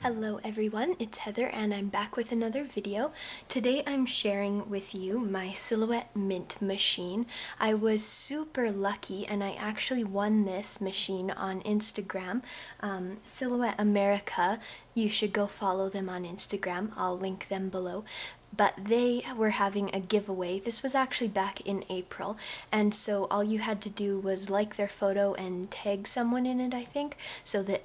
Hello everyone, it's Heather and I'm back with another video. Today I'm sharing with you my Silhouette Mint machine. I was super lucky and I actually won this machine on Instagram. Silhouette America, you should go follow them on Instagram. I'll link them below. But they were having a giveaway. This was actually back in April, and so all you had to do was like their photo and tag someone in it, I think, so that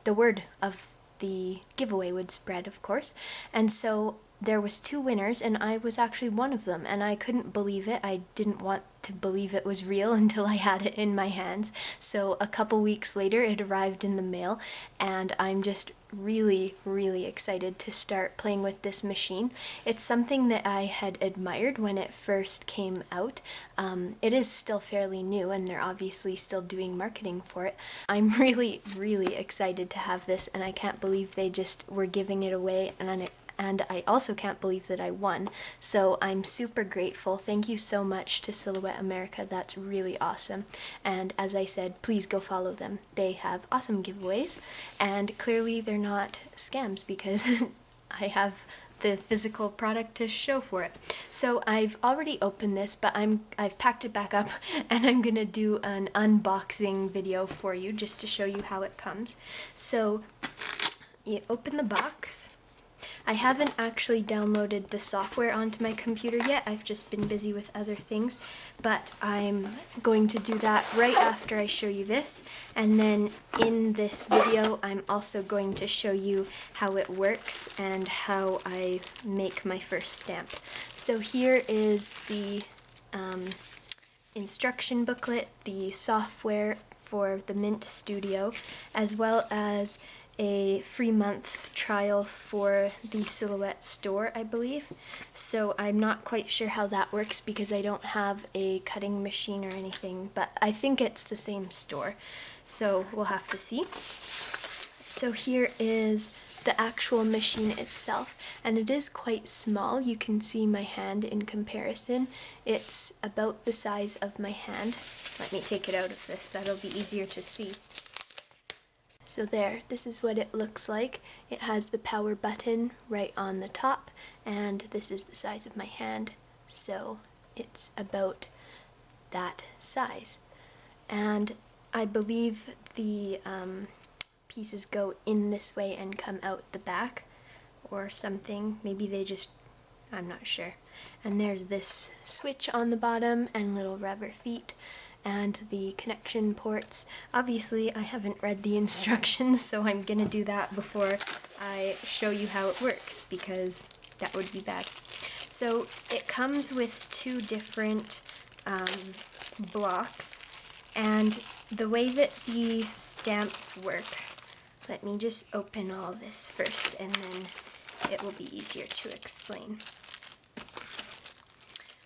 the word of the giveaway would spread, of course. And so there was two winners, and I was actually one of them, and I couldn't believe it. I didn't want to believe it was real until I had it in my hands. So a couple weeks later it arrived in the mail, and I'm just really excited to start playing with this machine. It's something that I had admired when it first came out. It is still fairly new and they're obviously still doing marketing for it. I'm really excited to have this, and I can't believe they just were giving it away, and I also can't believe that I won. So I'm super grateful. Thank you so much to Silhouette America. That's really awesome. And as I said, please go follow them. They have awesome giveaways, and clearly they're not scams because I have the physical product to show for it. So I've already opened this, but I've packed it back up and I'm gonna do an unboxing video for you just to show you how it comes. So you open the box. I haven't actually downloaded the software onto my computer yet. I've just been busy with other things, but I'm going to do that right after I show you this. And then in this video, I'm also going to show you how it works and how I make my first stamp. So here is the instruction booklet, the software for the Mint Studio, as well as a free month trial for the Silhouette store, I believe. So I'm not quite sure how that works because I don't have a cutting machine or anything, but I think it's the same store. So we'll have to see. So here is the actual machine itself, and it is quite small. You can see my hand in comparison. It's about the size of my hand. Let me take it out of this, that'll be easier to see. So there, this is what it looks like. It has the power button right on the top, and this is the size of my hand, so it's about that size. And I believe the pieces go in this way and come out the back or something. Maybe they just, I'm not sure. And there's this switch on the bottom and little rubber feet and the connection ports. Obviously I haven't read the instructions, so I'm gonna do that before I show you how it works because that would be bad. So it comes with two different blocks, and the way that the stamps work, let me just open all this first and then it will be easier to explain.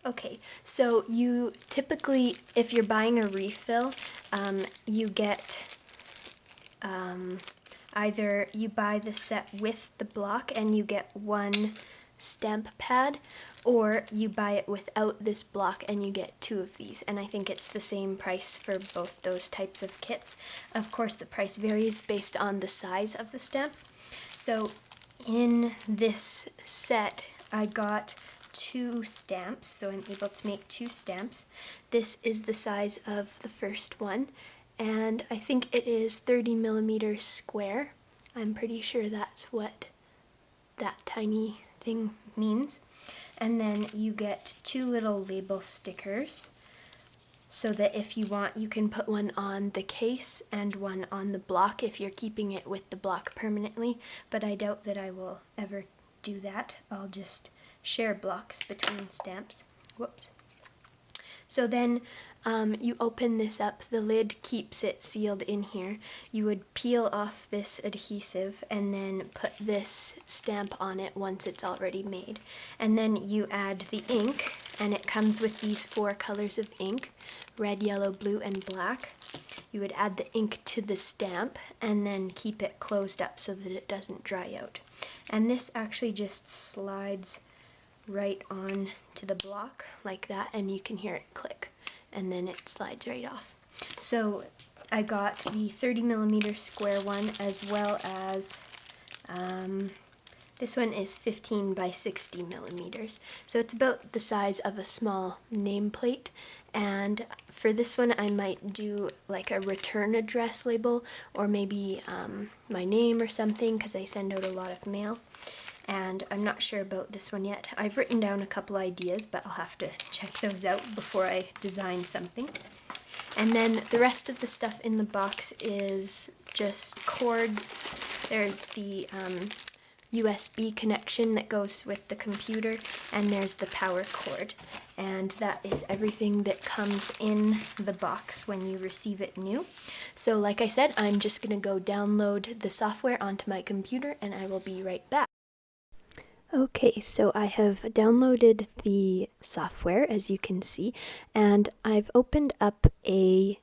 Okay, so you typically, if you're buying a refill, you get either you buy the set with the block and you get one stamp pad, or you buy it without this block and you get two of these, and I think it's the same price for both those types of kits. Of course the price varies based on the size of the stamp. So in this set I got two stamps, so I'm able to make two stamps. This is the size of the first one, and I think it is 30 millimeters square. I'm pretty sure that's what that tiny thing means. And then you get two little label stickers, so that if you want, you can put one on the case and one on the block if you're keeping it with the block permanently, but I doubt that I will ever do that. I'll just share blocks between stamps. Whoops. So then you open this up, the lid keeps it sealed in here. You would peel off this adhesive and then put this stamp on it once it's already made. And then you add the ink, and it comes with these four colors of ink: red, yellow, blue, and black. You would add the ink to the stamp and then keep it closed up so that it doesn't dry out. And this actually just slides right on to the block like that, and you can hear it click, and then it slides right off. So I got the 30mm square one, as well as this one is 15 by 60 millimeters. So it's about the size of a small nameplate. And for this one, I might do like a return address label, or maybe my name or something, because I send out a lot of mail. And I'm not sure about this one yet. I've written down a couple ideas, but I'll have to check those out before I design something. And then the rest of the stuff in the box is just cords. There's the USB connection that goes with the computer, and there's the power cord. And that is everything that comes in the box when you receive it new. So like I said, I'm just going to go download the software onto my computer, and I will be right back. Okay, so I have downloaded the software, as you can see, and I've opened up the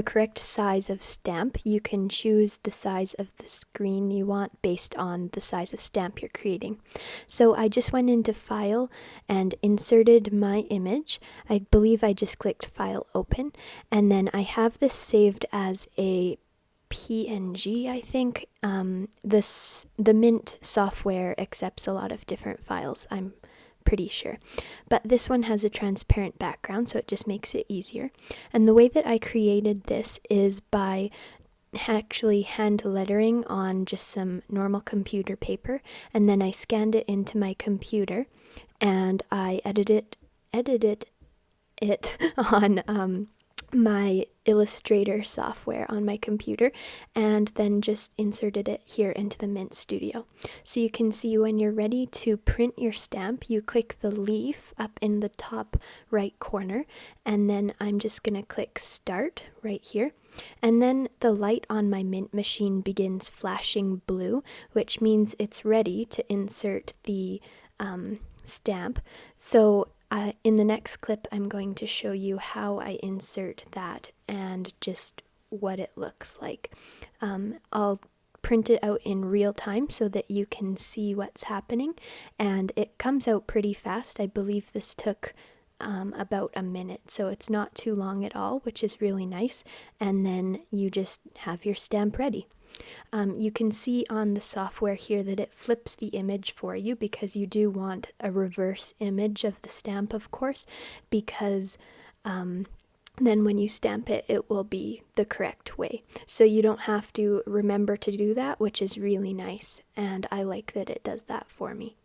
correct size of stamp. You can choose the size of the screen you want based on the size of stamp you're creating. So I just went into File and inserted my image. I believe I just clicked File Open, and then I have this saved as a PNG, I think. The Mint software accepts a lot of different files, I'm pretty sure. But this one has a transparent background, so it just makes it easier. And the way that I created this is by actually hand lettering on just some normal computer paper, and then I scanned it into my computer, and I edited it on my Illustrator software on my computer, and then just inserted it here into the Mint Studio. So you can see when you're ready to print your stamp, you click the leaf up in the top right corner, and then I'm just going to click Start right here. And then the light on my Mint machine begins flashing blue, which means it's ready to insert the stamp. So in the next clip, I'm going to show you how I insert that and just what it looks like. I'll print it out in real time so that you can see what's happening, and it comes out pretty fast. I believe this took about a minute, so it's not too long at all, which is really nice. And then you just have your stamp ready. You can see on the software here that it flips the image for you, because you do want a reverse image of the stamp, of course, because then when you stamp it, it will be the correct way. So you don't have to remember to do that, which is really nice, and I like that it does that for me.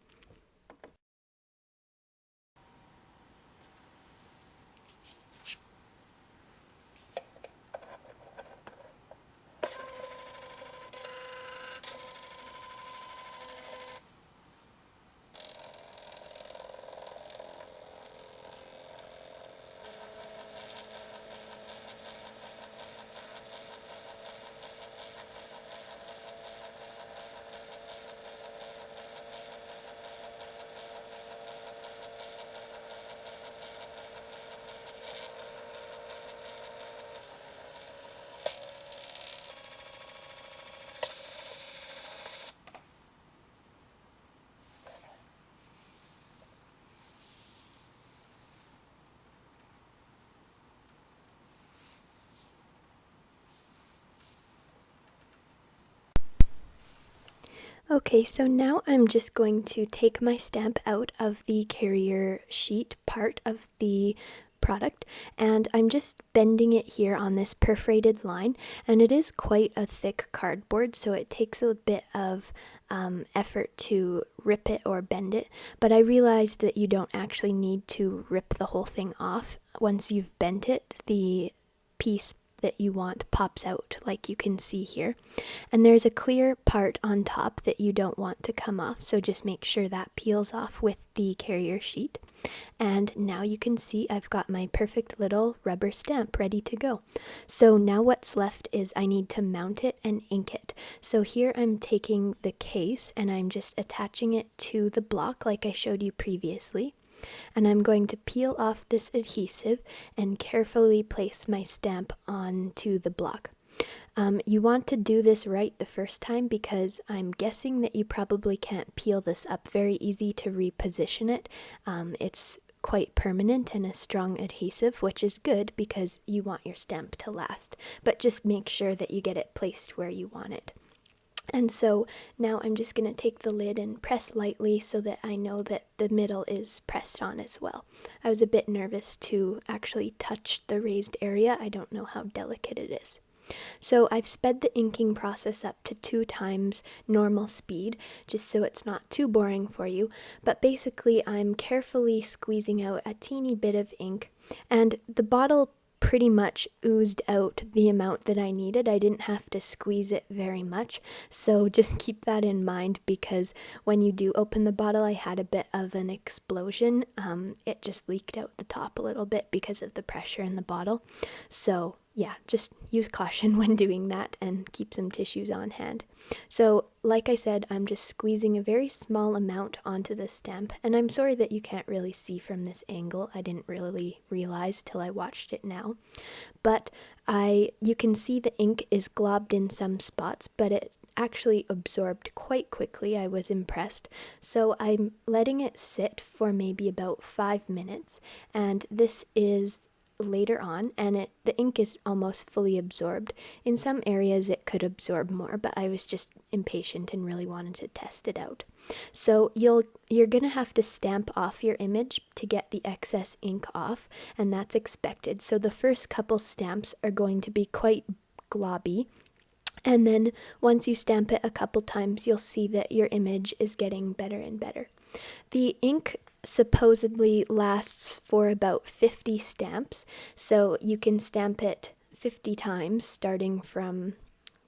Okay, so now I'm just going to take my stamp out of the carrier sheet part of the product, and I'm just bending it here on this perforated line, and it is quite a thick cardboard, so it takes a bit of effort to rip it or bend it, but I realized that you don't actually need to rip the whole thing off. Once you've bent it, the piece that you want pops out, like you can see here, and there's a clear part on top that you don't want to come off, so just make sure that peels off with the carrier sheet. And now you can see I've got my perfect little rubber stamp ready to go. So now what's left is I need to mount it and ink it. So here I'm taking the case and I'm just attaching it to the block like I showed you previously. And I'm going to peel off this adhesive and carefully place my stamp onto the block. You want to do this right the first time, because I'm guessing that you probably can't peel this up very easy to reposition it. It's quite permanent and a strong adhesive, which is good because you want your stamp to last, but just make sure that you get it placed where you want it. And so now I'm just going to take the lid and press lightly so that I know that the middle is pressed on as well. I was a bit nervous to actually touch the raised area. I don't know how delicate it is. So I've sped the inking process up to 2 times normal speed, just so it's not too boring for you. But basically I'm carefully squeezing out a teeny bit of ink, and the bottle pretty much oozed out the amount that I needed. I didn't have to squeeze it very much, so just keep that in mind, because when you do open the bottle, I had a bit of an explosion. It just leaked out the top a little bit because of the pressure in the bottle. So yeah, just use caution when doing that and keep some tissues on hand. So like I said, I'm just squeezing a very small amount onto the stamp, and I'm sorry that you can't really see from this angle. I didn't really realize till I watched it now. But you can see the ink is globbed in some spots, but it actually absorbed quite quickly. I was impressed. So I'm letting it sit for maybe about 5 minutes, and this is later on, and the ink is almost fully absorbed. In some areas it could absorb more, but I was just impatient and really wanted to test it out. So you're gonna have to stamp off your image to get the excess ink off, and that's expected. So the first couple stamps are going to be quite globby, and then once you stamp it a couple times, you'll see that your image is getting better and better. The ink supposedly lasts for about 50 stamps, so you can stamp it 50 times starting from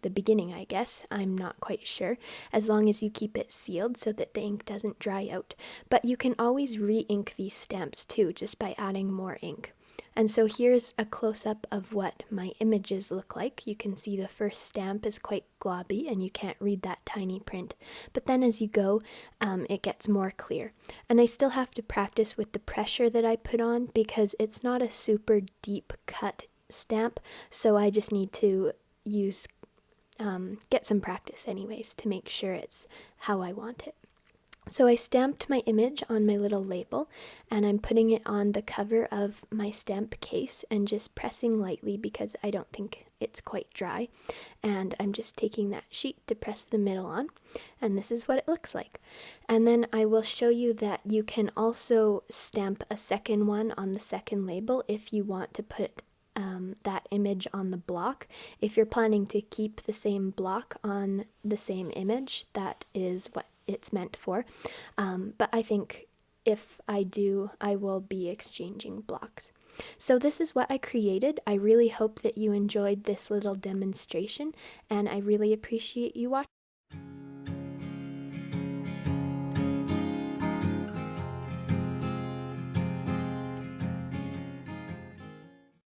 the beginning, I guess. I'm not quite sure, as long as you keep it sealed so that the ink doesn't dry out. But you can always re-ink these stamps too, just by adding more ink. And so here's a close-up of what my images look like. You can see the first stamp is quite globby and you can't read that tiny print. But then as you go, it gets more clear. And I still have to practice with the pressure that I put on, because it's not a super deep cut stamp. So I just need to get some practice anyways to make sure it's how I want it. So I stamped my image on my little label, and I'm putting it on the cover of my stamp case and just pressing lightly because I don't think it's quite dry. And I'm just taking that sheet to press the middle on, and this is what it looks like. And then I will show you that you can also stamp a second one on the second label if you want to put that image on the block. If you're planning to keep the same block on the same image, that is what it's meant for. But I think if I do, I will be exchanging blocks. So this is what I created. I really hope that you enjoyed this little demonstration, and I really appreciate you watching.